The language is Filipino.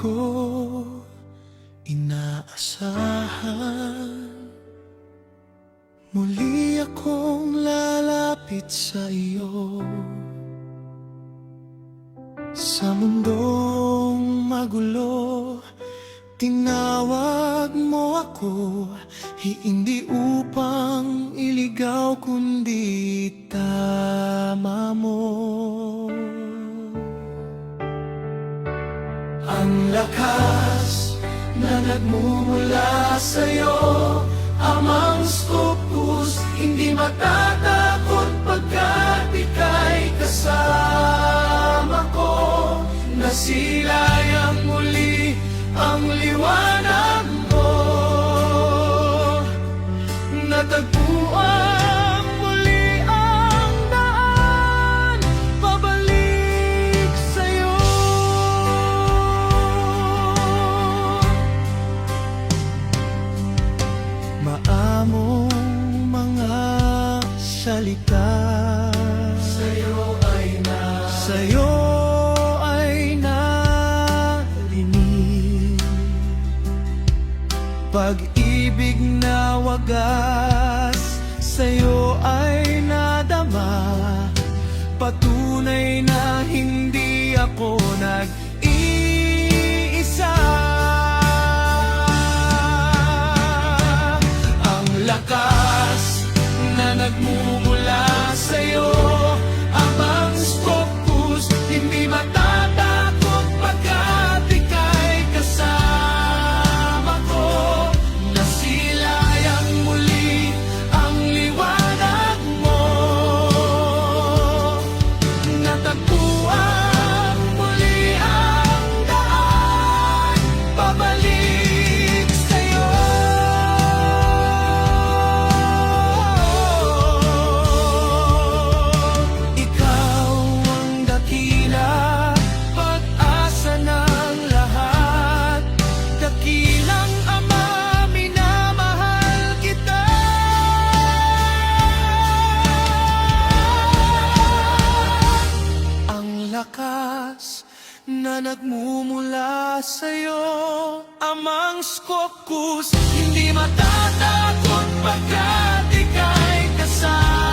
ko inaasahan. Muli akong lalapit sa iyo. Sa mundong magulo, tinawag mo ako, hindi upang iligaw kundi tama mo. Ang lakas na nagmumula sa'yo, amang Scopus, hindi matatakot pagkat ika'y kasama ko. Nasilayang muli ang liwanag mo, natagpuan muli ang daan pabalik sa'yo. Maamong mga salita sa'yo ay narinig. Pag-ibig na wagas sa'yo ay nadama. Patunay na hindi ako nag-iisa. Ang lakas na nagmumula sa'yo, amang Scopus, hindi matatakot pagkat ika'y kasama ko. Nasilayang muli ang liwanag mo, natagpuan muli ang daan pabalik sa'yo. Ikaw ang dakila, pag-asa ng lahat. Dakilang Ama, minamahal kita. Ang lakas na nagmumula sa'yo, amang Scopus, hindi matatakot pagkat ika'y kasama.